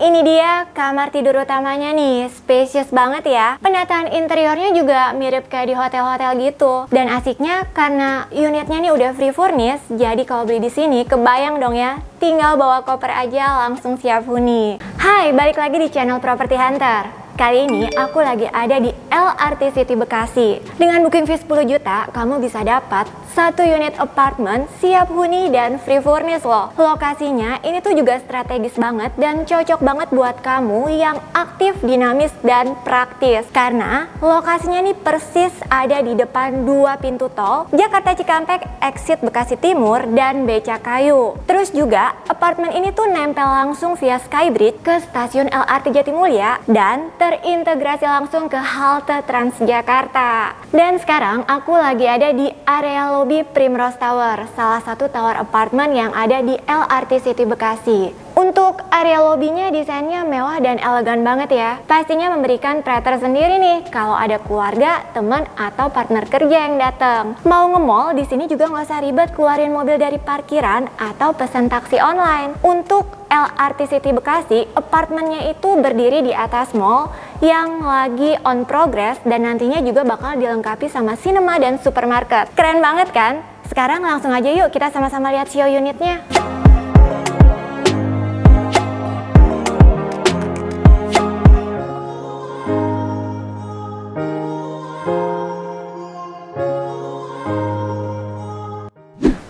ini dia kamar tidur utamanya nih, spacious banget ya. Penataan interiornya juga mirip kayak di hotel-hotel gitu. Dan asiknya karena unitnya nih udah free furnish, jadi kalau beli di sini kebayang dong ya, tinggal bawa koper aja langsung siap huni. Hai, balik lagi di channel Property Hunter. Kali ini aku lagi ada di LRT City Bekasi. Dengan booking fee 10 juta, kamu bisa dapat satu unit apartemen siap huni dan free furnish loh. Lokasinya ini tuh juga strategis banget dan cocok banget buat kamu yang aktif, dinamis, dan praktis. Karena lokasinya nih persis ada di depan dua pintu tol, Jakarta Cikampek, exit Bekasi Timur, dan Becakayu. Terus juga apartemen ini tuh nempel langsung via Skybridge ke stasiun LRT Jatimulya dan terintegrasi langsung ke halte Transjakarta. Dan sekarang aku lagi ada di area lobby Primrose Tower, salah satu tower apartemen yang ada di LRT City Bekasi. Untuk area lobbynya desainnya mewah dan elegan banget ya. Pastinya memberikan pride sendiri nih kalau ada keluarga, teman, atau partner kerja yang datang. Mau nge-mall di sini juga nggak usah ribet keluarin mobil dari parkiran atau pesan taksi online. Untuk LRT City Bekasi, apartemennya itu berdiri di atas mall yang lagi on progress dan nantinya juga bakal dilengkapi sama cinema dan supermarket. Keren banget kan? Sekarang langsung aja yuk kita sama-sama lihat show unitnya.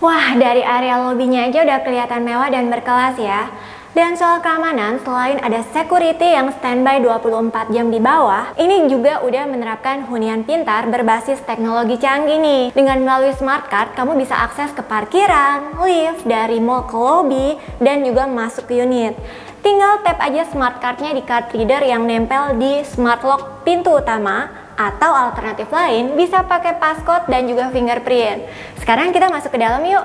Wah, dari area lobbynya aja udah kelihatan mewah dan berkelas ya. Dan soal keamanan, selain ada security yang standby 24 jam di bawah, ini juga udah menerapkan hunian pintar berbasis teknologi canggih nih. Dengan melalui smart card, kamu bisa akses ke parkiran, lift, dari mall ke lobby, dan juga masuk ke unit. Tinggal tap aja smart cardnya di card reader yang nempel di smart lock pintu utama, atau alternatif lain bisa pakai passcode dan juga fingerprint. Sekarang kita masuk ke dalam yuk.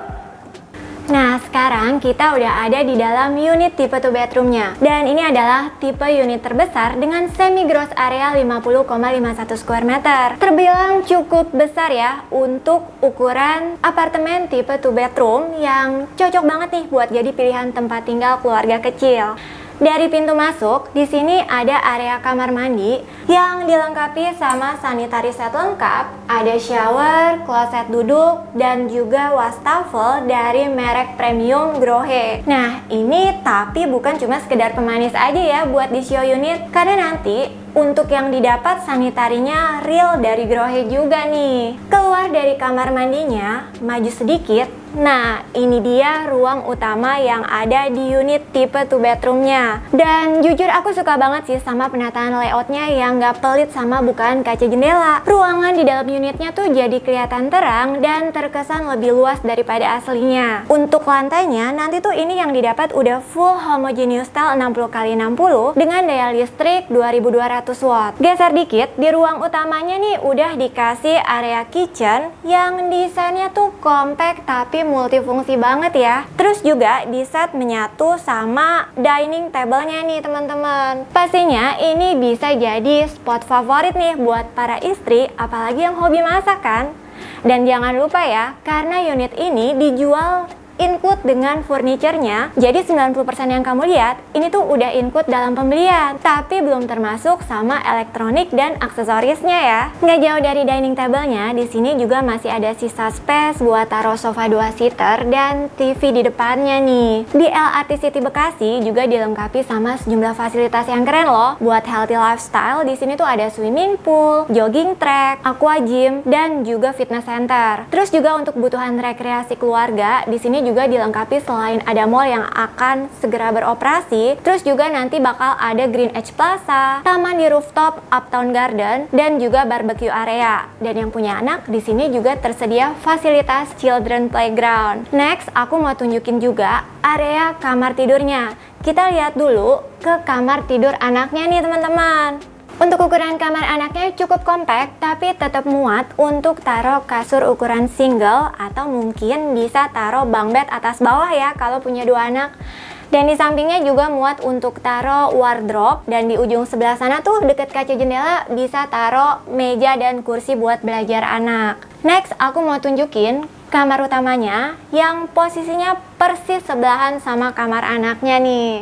Nah, sekarang kita udah ada di dalam unit tipe 2 bedroomnya. Dan ini adalah tipe unit terbesar dengan semi gross area 50,51 square meter. Terbilang cukup besar ya untuk ukuran apartemen tipe 2 bedroom yang cocok banget nih buat jadi pilihan tempat tinggal keluarga kecil. Dari pintu masuk, di sini ada area kamar mandi yang dilengkapi sama sanitary set lengkap, ada shower, kloset duduk, dan juga wastafel dari merek premium Grohe. Nah, ini tapi bukan cuma sekedar pemanis aja ya buat di show unit, karena nanti untuk yang didapat sanitarinya real dari Grohe juga nih. Keluar dari kamar mandinya, maju sedikit. Nah, ini dia ruang utama yang ada di unit tipe 2 bedroomnya. Dan jujur aku suka banget sih sama penataan layoutnya yang gak pelit sama bukaan kaca jendela. Ruangan di dalam unitnya tuh jadi kelihatan terang dan terkesan lebih luas daripada aslinya. Untuk lantainya, nanti tuh ini yang didapat udah full homogeneous style 60x60 dengan daya listrik 2200 watt. Geser dikit, di ruang utamanya nih udah dikasih area kitchen yang desainnya tuh compact tapi multifungsi banget ya. Terus juga di set menyatu sama dining table-nya nih teman-teman. Pastinya ini bisa jadi spot favorit nih buat para istri, apalagi yang hobi masak kan. Dan jangan lupa ya, karena unit ini dijual include dengan furniture-nya. Jadi 90% yang kamu lihat ini tuh udah include dalam pembelian, tapi belum termasuk sama elektronik dan aksesorisnya ya. Nggak jauh dari dining table-nya, di sini juga masih ada sisa space buat taruh sofa 2-seater dan TV di depannya nih. Di LRT City Bekasi juga dilengkapi sama sejumlah fasilitas yang keren loh. Buat healthy lifestyle, di sini tuh ada swimming pool, jogging track, aqua gym, dan juga fitness center. Terus juga untuk kebutuhan rekreasi keluarga, di sini juga dilengkapi selain ada mall yang akan segera beroperasi, terus juga nanti bakal ada Green Edge Plaza, taman di rooftop Uptown Garden, dan juga barbecue area. Dan yang punya anak, di sini juga tersedia fasilitas children playground. Next, aku mau tunjukin juga area kamar tidurnya. Kita lihat dulu ke kamar tidur anaknya nih teman-teman. Untuk ukuran kamar anaknya cukup kompak, tapi tetap muat untuk taruh kasur ukuran single atau mungkin bisa taruh bunk bed atas bawah ya kalau punya 2 anak. Dan di sampingnya juga muat untuk taruh wardrobe, dan di ujung sebelah sana tuh deket kaca jendela bisa taruh meja dan kursi buat belajar anak. Next, aku mau tunjukin kamar utamanya yang posisinya persis sebelahan sama kamar anaknya nih.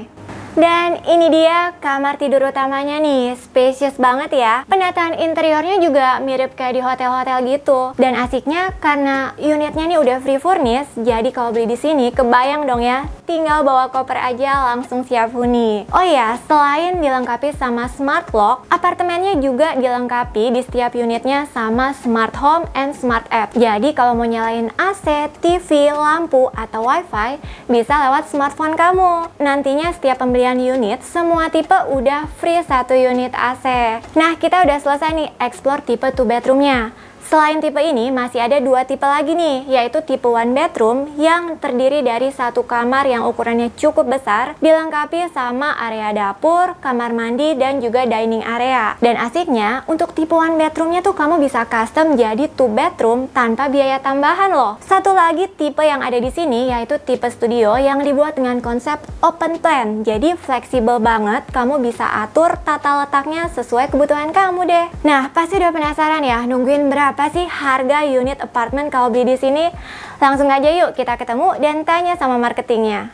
Dan ini dia kamar tidur utamanya nih, spacious banget ya. Penataan interiornya juga mirip kayak di hotel-hotel gitu. Dan asiknya karena unitnya nih udah free furnish, jadi kalau beli di sini kebayang dong ya, tinggal bawa koper aja langsung siap huni. Oh ya, selain dilengkapi sama smart lock, apartemennya juga dilengkapi di setiap unitnya sama smart home and smart app. Jadi kalau mau nyalain AC, TV, lampu, atau wifi, bisa lewat smartphone kamu. Nantinya setiap pembelian unit, semua tipe udah free 1 unit AC. Nah, kita udah selesai nih explore tipe 2 bedroomnya. Selain tipe ini, masih ada 2 tipe lagi nih, yaitu tipe 1 bedroom yang terdiri dari 1 kamar yang ukurannya cukup besar, dilengkapi sama area dapur, kamar mandi, dan juga dining area. Dan asiknya, untuk tipe 1 bedroomnya tuh kamu bisa custom jadi 2 bedroom tanpa biaya tambahan loh. Satu lagi tipe yang ada di sini, yaitu tipe studio yang dibuat dengan konsep open plan. Jadi fleksibel banget, kamu bisa atur tata letaknya sesuai kebutuhan kamu deh. Nah, pasti udah penasaran ya, nungguin berapa sih harga unit apartemen kalau beli di sini? Langsung aja yuk kita ketemu dan tanya sama marketingnya.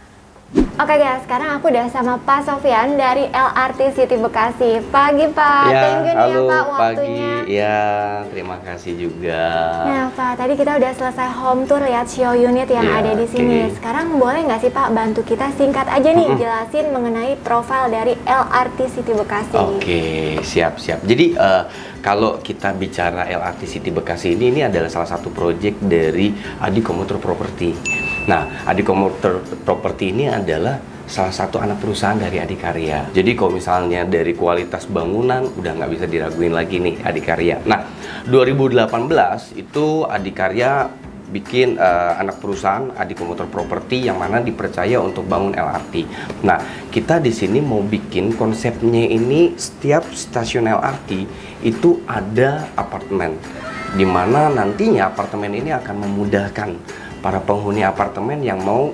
Oke guys, sekarang aku udah sama Pak Sofyan dari LRT City Bekasi. Pagi Pak, ya, thank you nih ya Pak waktunya. Pagi, ya terima kasih juga. Nah Pak, tadi kita udah selesai home tour lihat show unit yang ya, ada di sini. Sekarang boleh nggak sih Pak bantu kita singkat aja nih jelasin mengenai profil dari LRT City Bekasi. Oke, siap-siap. Jadi kalau kita bicara LRT City Bekasi ini adalah salah satu proyek dari Adi Komuter Property. Nah, Adi Komuter Property ini adalah salah satu anak perusahaan dari Adikarya. Jadi kalau misalnya dari kualitas bangunan udah nggak bisa diraguin lagi nih Adikarya. Nah, 2018 itu Adikarya bikin anak perusahaan Adi Komuter Property yang mana dipercaya untuk bangun LRT. Nah, kita di sini mau bikin konsepnya ini setiap stasiun LRT itu ada apartemen, di mana nantinya apartemen ini akan memudahkan para penghuni apartemen yang mau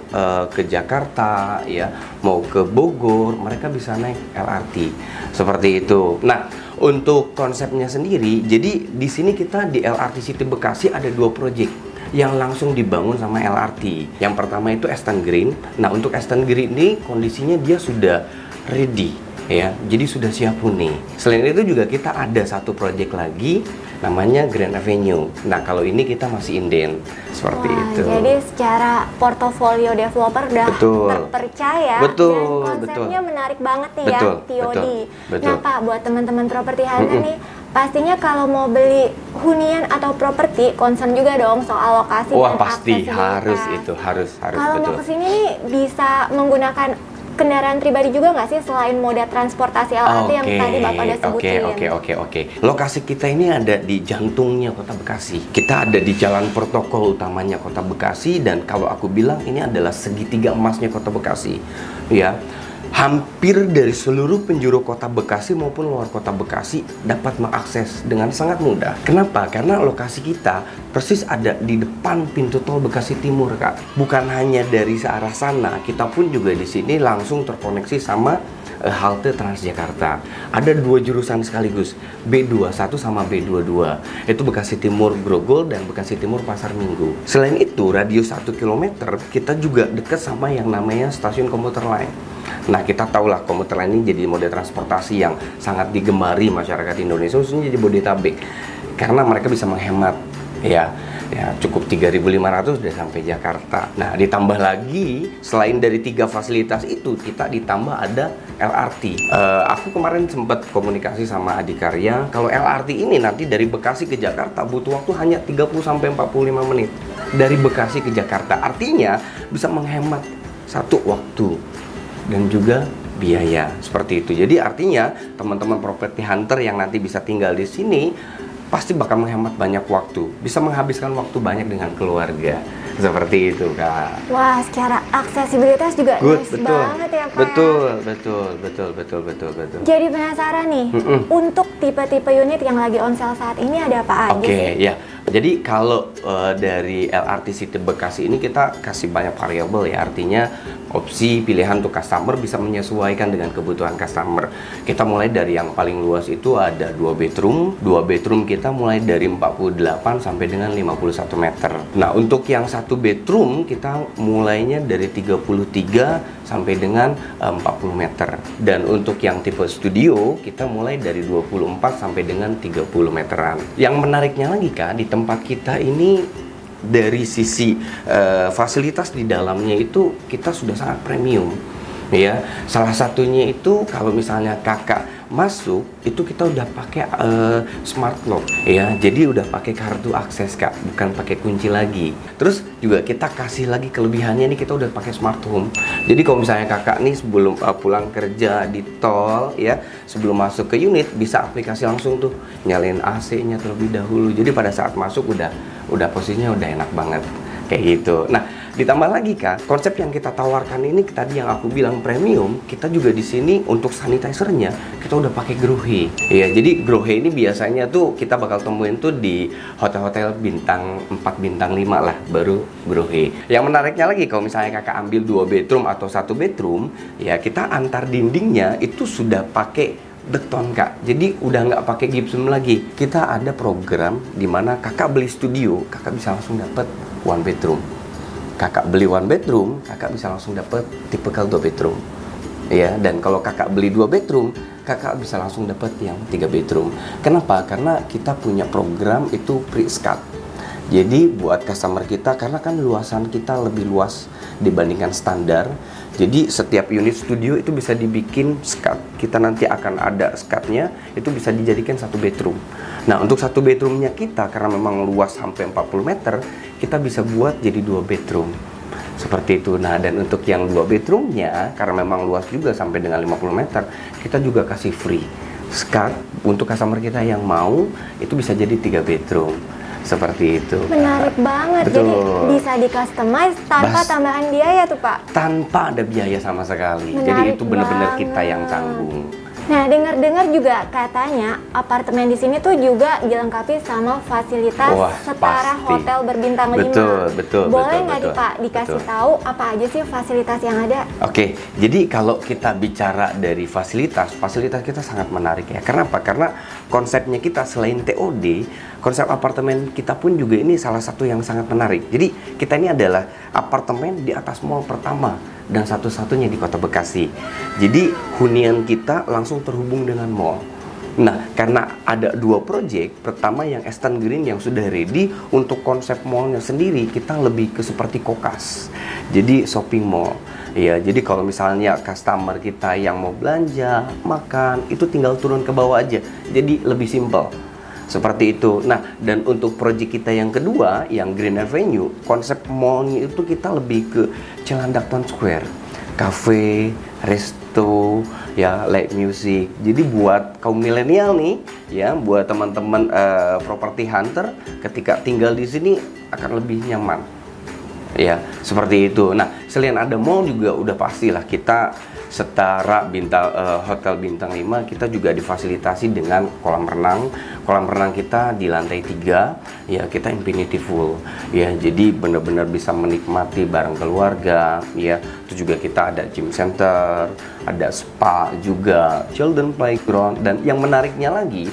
ke Jakarta, ya, mau ke Bogor, mereka bisa naik LRT seperti itu. Nah, untuk konsepnya sendiri, jadi di sini kita di LRT City Bekasi ada 2 proyek yang langsung dibangun sama LRT. Yang pertama itu Aston Green. Nah, untuk Aston Green ini kondisinya dia sudah ready, ya, jadi sudah siap huni. Selain itu juga kita ada 1 proyek lagi namanya Grand Avenue. Nah, kalau ini kita masih inden seperti itu. Jadi secara portofolio developer udah terpercaya, dan konsepnya menarik banget nih ya, TOD. Nah Pak, buat teman-teman properti hunter nih, pastinya kalau mau beli hunian atau properti, concern juga dong soal lokasi dan pasti aksesibilitas. harus. Kalau mau kesini nih bisa menggunakan kendaraan pribadi juga nggak sih selain moda transportasi LRT yang tadi Bapak udah sebutin? Oke. Lokasi kita ini ada di jantungnya Kota Bekasi. Kita ada di jalan protokol utamanya Kota Bekasi, dan kalau aku bilang ini adalah segitiga emasnya Kota Bekasi. Ya. Hampir dari seluruh penjuru Kota Bekasi maupun luar Kota Bekasi dapat mengakses dengan sangat mudah. Kenapa? Karena lokasi kita persis ada di depan pintu tol Bekasi Timur, Kak. Bukan hanya dari searah sana, kita pun juga di sini langsung terkoneksi sama halte Transjakarta. Ada 2 jurusan sekaligus, B21 sama B22. Itu Bekasi Timur Grogol dan Bekasi Timur Pasar Minggu. Selain itu, radius 1 km kita juga dekat sama yang namanya stasiun komuter lain. Nah, kita tahulah komuter lain ini jadi moda transportasi yang sangat digemari masyarakat Indonesia, khususnya di Bodetabek, karena mereka bisa menghemat, ya cukup 3.500 udah sampai Jakarta. Nah, ditambah lagi selain dari 3 fasilitas itu, kita ditambah ada LRT. Aku kemarin sempat komunikasi sama Adikarya, kalau LRT ini nanti dari Bekasi ke Jakarta butuh waktu hanya 30-45 menit dari Bekasi ke Jakarta. Artinya bisa menghemat 1 waktu dan juga biaya seperti itu. Jadi artinya teman-teman property hunter yang nanti bisa tinggal di sini pasti bakal menghemat banyak waktu, bisa menghabiskan waktu banyak dengan keluarga. Seperti itu, Kak. Wah, secara aksesibilitas juga nice banget ya, Pak. Betul. Jadi penasaran nih, untuk tipe-tipe unit yang lagi on sale saat ini ada apa aja sih? Oke, ya. Jadi kalau dari LRT City Bekasi ini kita kasih banyak variabel ya, artinya opsi pilihan untuk customer bisa menyesuaikan dengan kebutuhan customer. Kita mulai dari yang paling luas itu ada 2 bedroom. 2 bedroom kita mulai dari 48 sampai dengan 51 meter. Nah, untuk yang 1 bedroom kita mulainya dari 33 sampai dengan 40 meter. Dan untuk yang tipe studio, kita mulai dari 24 sampai dengan 30 meteran. Yang menariknya lagi Kak, di tempat kita ini dari sisi fasilitas di dalamnya itu kita sudah sangat premium. Ya, salah satunya itu kalau misalnya kakak masuk itu kita udah pakai smart lock ya, jadi udah pakai kartu akses Kak, bukan pakai kunci lagi. Terus juga kita kasih lagi kelebihannya nih, kita udah pakai smart home. Jadi kalau misalnya kakak nih sebelum pulang kerja di tol ya, sebelum masuk ke unit bisa aplikasi langsung tuh nyalain AC-nya terlebih dahulu. Jadi pada saat masuk udah posisinya udah enak banget kayak gitu. Nah, ditambah lagi Kak, konsep yang kita tawarkan ini tadi yang aku bilang premium, kita juga di sini untuk sanitizer-nya kita udah pakai Grohe. Ya, jadi Grohe ini biasanya tuh kita bakal temuin tuh di hotel-hotel bintang 4 bintang 5 lah, baru Grohe. Yang menariknya lagi kalau misalnya kakak ambil 2 bedroom atau 1 bedroom, ya kita antar dindingnya itu sudah pakai beton Kak, jadi udah nggak pakai gypsum lagi. Kita ada program dimana kakak beli studio, kakak bisa langsung dapet 1 bedroom. Kakak beli 1 bedroom, kakak bisa langsung dapet tipikal 2 bedroom. Ya, dan kalau kakak beli 2 bedroom, kakak bisa langsung dapet yang 3 bedroom. Kenapa? Karena kita punya program itu pre-skat. Jadi buat customer kita, karena kan luasan kita lebih luas dibandingkan standar, jadi setiap unit studio itu bisa dibikin skat. Kita nanti akan ada skatnya, itu bisa dijadikan 1 bedroom. Nah, untuk 1 bedroomnya kita, karena memang luas sampai 40 meter, kita bisa buat jadi 2 bedroom. Seperti itu. Nah, dan untuk yang 2 bedroomnya, karena memang luas juga sampai dengan 50 meter, kita juga kasih free skat untuk customer kita yang mau, itu bisa jadi 3 bedroom. Seperti itu. Menarik banget. Betul. Jadi bisa di-customize tanpa tambahan biaya tuh Pak? Tanpa ada biaya sama sekali. Menarik. Jadi itu benar-benar kita yang tanggung. Nah, dengar-dengar juga katanya apartemen di sini tuh juga dilengkapi sama fasilitas setara pasti. hotel berbintang 5. Betul. Boleh nggak nih Pak dikasih tahu apa aja sih fasilitas yang ada? Oke, jadi kalau kita bicara dari fasilitas kita sangat menarik ya. Kenapa? Karena konsepnya kita selain TOD, konsep apartemen kita pun juga ini salah satu yang sangat menarik. Jadi kita ini adalah apartemen di atas mall pertama dan satu-satunya di Kota Bekasi. Jadi hunian kita langsung terhubung dengan mall. Nah, karena ada 2 project, pertama yang Eastern Green yang sudah ready, untuk konsep mallnya sendiri kita lebih ke seperti kokas. Jadi shopping mall. Ya, jadi kalau misalnya customer kita yang mau belanja, makan, itu tinggal turun ke bawah aja. Jadi lebih simple. Seperti itu. Nah, dan untuk proyek kita yang kedua, yang Green Avenue, konsep mallnya itu kita lebih ke Cilandak Town Square, cafe, resto, ya, live music. Jadi buat kaum milenial nih, ya, buat teman-teman property hunter, ketika tinggal di sini akan lebih nyaman. Ya, seperti itu. Nah, selain ada mall juga udah pastilah kita setara hotel bintang 5, kita juga difasilitasi dengan kolam renang. Kolam renang kita di lantai 3, ya, kita infinity pool. Ya, jadi benar-benar bisa menikmati bareng keluarga, ya. Itu juga kita ada gym center, ada spa juga, children playground, dan yang menariknya lagi,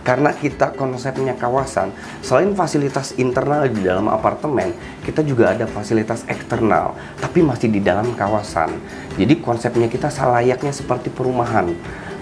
karena kita konsepnya kawasan, selain fasilitas internal di dalam apartemen, kita juga ada fasilitas eksternal, tapi masih di dalam kawasan. Jadi konsepnya kita layaknya seperti perumahan.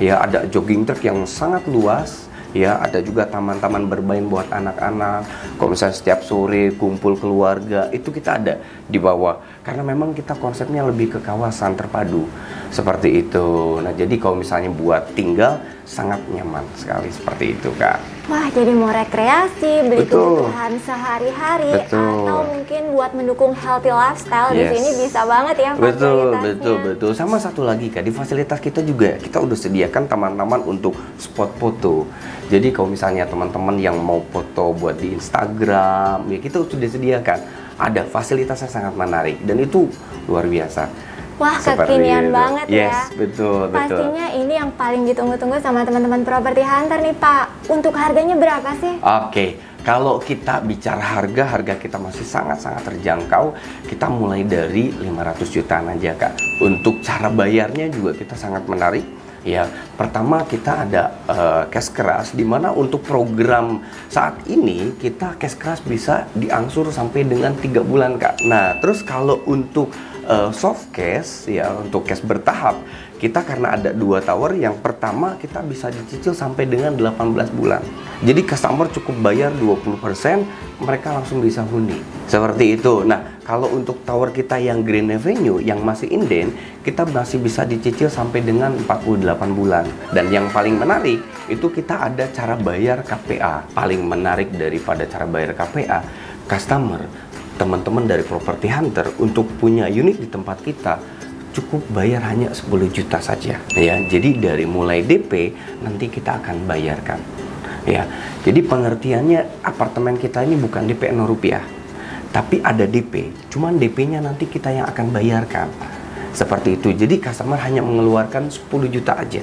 Ya, ada jogging track yang sangat luas, ya, ada juga taman-taman bermain buat anak-anak. Kalau misalnya setiap sore kumpul keluarga, itu kita ada di bawah. Karena memang kita konsepnya lebih ke kawasan terpadu. Seperti itu. Nah, jadi kalau misalnya buat tinggal, sangat nyaman sekali seperti itu, Kak. Wah, jadi mau rekreasi, beli kebutuhan sehari-hari, atau mungkin buat mendukung healthy lifestyle, di sini bisa banget ya fasilitasnya. Betul. Sama satu lagi, Kak, di fasilitas kita juga kita udah sediakan taman-taman untuk spot foto. Jadi kalau misalnya teman-teman yang mau foto buat di Instagram, ya kita sudah sediakan. Ada fasilitasnya sangat menarik dan itu luar biasa. Wah, kekinian banget ya. Betul. Pastinya ini yang paling ditunggu-tunggu sama teman-teman property hunter nih, Pak. Untuk harganya berapa sih? Oke, kalau kita bicara harga kita masih sangat-sangat terjangkau. Kita mulai dari 500 jutaan aja, Kak. Untuk cara bayarnya juga kita sangat menarik. Ya, pertama kita ada cash keras, dimana untuk program saat ini kita cash keras bisa diangsur sampai dengan 3 bulan, Kak. Nah, terus kalau untuk soft cash ya, untuk cash bertahap, kita karena ada 2 tower, yang pertama kita bisa dicicil sampai dengan 18 bulan. Jadi customer cukup bayar 20%, mereka langsung bisa huni. Seperti itu. Nah, kalau untuk tower kita yang Green Avenue yang masih inden, kita masih bisa dicicil sampai dengan 48 bulan. Dan yang paling menarik itu kita ada cara bayar KPA. Paling menarik daripada cara bayar KPA, customer, teman-teman dari Property Hunter untuk punya unit di tempat kita cukup bayar hanya 10 juta saja ya. Jadi dari mulai DP nanti kita akan bayarkan ya. Jadi pengertiannya apartemen kita ini bukan DP 0 rupiah, tapi ada DP, cuman DP-nya nanti kita yang akan bayarkan. Seperti itu. Jadi customer hanya mengeluarkan 10 juta aja.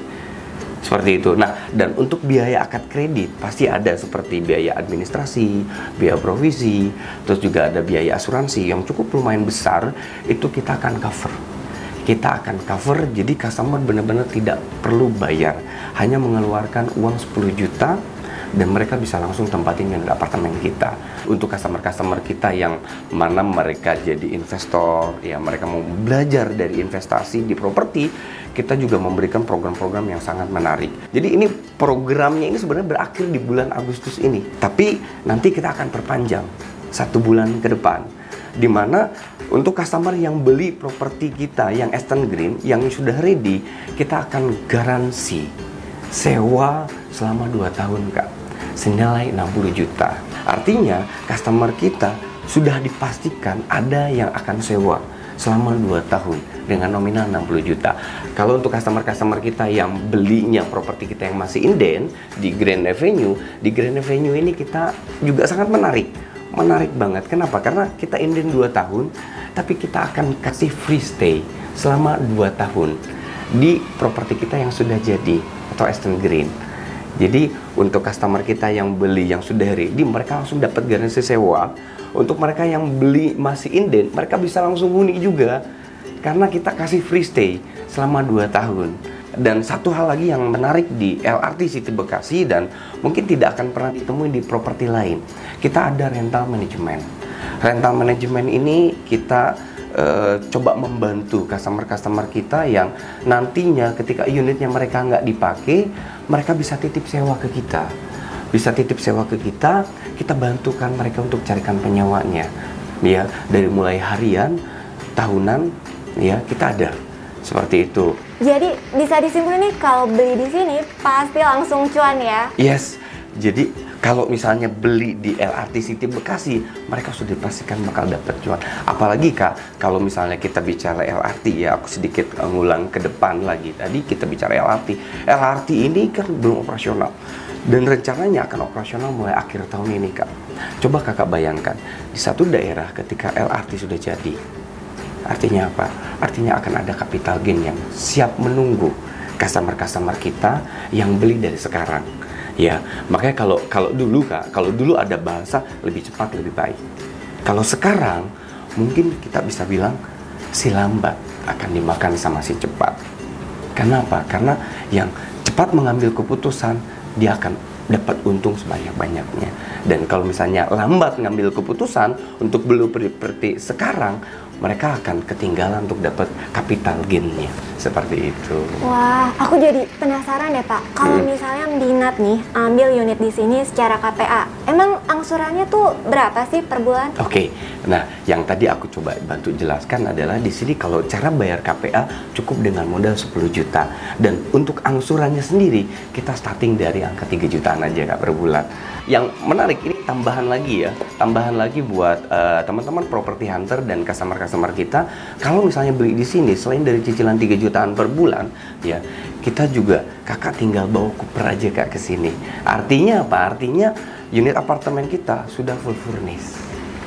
Seperti itu. Nah, dan untuk biaya akad kredit pasti ada, seperti biaya administrasi, biaya provisi, terus juga ada biaya asuransi yang cukup lumayan besar, itu kita akan cover. Kita akan cover, jadi customer benar-benar tidak perlu bayar, hanya mengeluarkan uang 10 juta dan mereka bisa langsung tempatin unit apartemen kita. Untuk customer-customer kita yang mana mereka jadi investor, ya mereka mau belajar dari investasi di properti, kita juga memberikan program-program yang sangat menarik. Jadi ini programnya ini sebenarnya berakhir di bulan Agustus ini, tapi nanti kita akan perpanjang 1 bulan ke depan. Dimana untuk customer yang beli properti kita yang Eastern Green yang sudah ready, kita akan garansi sewa selama 2 tahun Kak, senilai 60 juta. Artinya customer kita sudah dipastikan ada yang akan sewa selama 2 tahun dengan nominal 60 juta. Kalau untuk customer-customer kita yang belinya properti kita yang masih inden di Grand Avenue, di Grand Avenue ini kita juga sangat menarik banget. Kenapa? Karena kita inden 2 tahun, tapi kita akan kasih free stay selama 2 tahun di properti kita yang sudah jadi atau Eastern Green. Jadi untuk customer kita yang beli yang sudah ready, mereka langsung dapat garansi sewa. Untuk mereka yang beli masih inden, mereka bisa langsung huni juga karena kita kasih free stay selama 2 tahun. Dan satu hal lagi yang menarik di LRT City Bekasi dan mungkin tidak akan pernah ditemui di properti lain, kita ada rental management. Rental management ini kita coba membantu customer-customer kita yang nantinya ketika unitnya mereka nggak dipakai, mereka bisa titip sewa ke kita. Kita bantukan mereka untuk carikan penyewanya. Ya, dari mulai harian, tahunan, ya kita ada. Seperti itu. Jadi bisa disimpulkan nih, kalau beli di sini pasti langsung cuan ya? Yes. Jadi kalau misalnya beli di LRT City Bekasi, mereka sudah dipastikan bakal dapat cuan. Apalagi Kak, kalau misalnya kita bicara LRT ya, aku sedikit ngulang ke depan lagi. Tadi kita bicara LRT. LRT ini kan belum operasional. Dan rencananya akan operasional mulai akhir tahun ini Kak. Coba Kakak bayangkan, di satu daerah ketika LRT sudah jadi, artinya apa? Artinya akan ada capital gain yang siap menunggu customer-customer kita yang beli dari sekarang. Ya, makanya kalau dulu Kak, kalau dulu ada bahasa lebih cepat lebih baik. Kalau sekarang mungkin kita bisa bilang si lambat akan dimakan sama si cepat. Kenapa? Karena yang cepat mengambil keputusan dia akan dapat untung sebanyak-banyaknya. Dan kalau misalnya lambat ngambil keputusan untuk beli properti sekarang, mereka akan ketinggalan untuk dapat capital gain-nya. Seperti itu. Wah, aku jadi penasaran deh Pak. Kalau misalnya minat nih ambil unit di sini secara KPA, emang angsurannya tuh berapa sih per bulan? Oke. Nah, yang tadi aku coba bantu jelaskan adalah di sini kalau cara bayar KPA cukup dengan modal 10 juta. Dan untuk angsurannya sendiri kita starting dari angka 3 jutaan aja Kak per bulan. Yang menarik ini tambahan lagi buat teman-teman property hunter dan customer-customer kita. Kalau misalnya beli di sini selain dari cicilan 3 jutaan per bulan, ya kita juga Kakak tinggal bawa Cooper aja Kak ke sini. Artinya apa? Artinya unit apartemen kita sudah full furnished.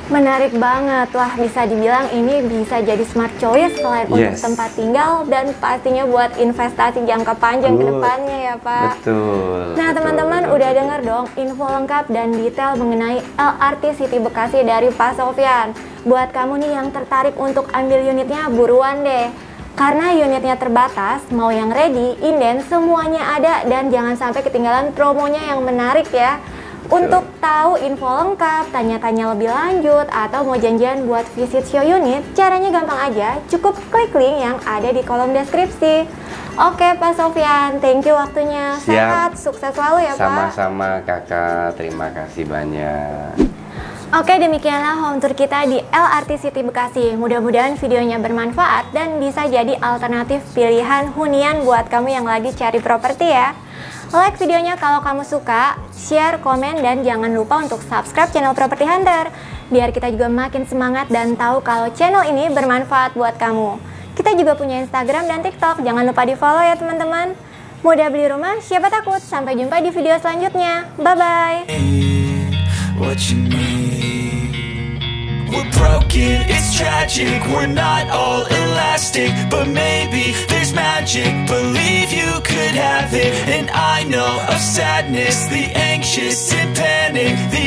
Menarik banget. Wah, bisa dibilang ini bisa jadi smart choice selain untuk tempat tinggal dan pastinya buat investasi jangka panjang ke depannya ya Pak. Betul. Nah teman-teman udah dengar dong info lengkap dan detail mengenai LRT City Bekasi dari Pak Sofyan. Buat kamu nih yang tertarik untuk ambil unitnya, buruan deh. Karena unitnya terbatas, mau yang ready, inden, semuanya ada dan jangan sampai ketinggalan promonya yang menarik ya. Untuk tahu info lengkap, tanya-tanya lebih lanjut, atau mau janjian buat visit show unit, caranya gampang aja, cukup klik link yang ada di kolom deskripsi. Oke Pak Sofyan, thank you waktunya. Sehat, sukses selalu ya Pak. Sama-sama Kakak, terima kasih banyak. Oke, demikianlah home tour kita di LRT City Bekasi. Mudah-mudahan videonya bermanfaat dan bisa jadi alternatif pilihan hunian buat kamu yang lagi cari properti ya. Like videonya kalau kamu suka, share, komen, dan jangan lupa untuk subscribe channel Property Hunter biar kita juga makin semangat dan tahu kalau channel ini bermanfaat buat kamu. Kita juga punya Instagram dan TikTok, jangan lupa di follow ya teman-teman. Mudah beli rumah, siapa takut? Sampai jumpa di video selanjutnya. Bye-bye. We're broken, it's tragic, we're not all elastic, but maybe there's magic, believe you could have it. And I know of sadness, the anxious and panic, the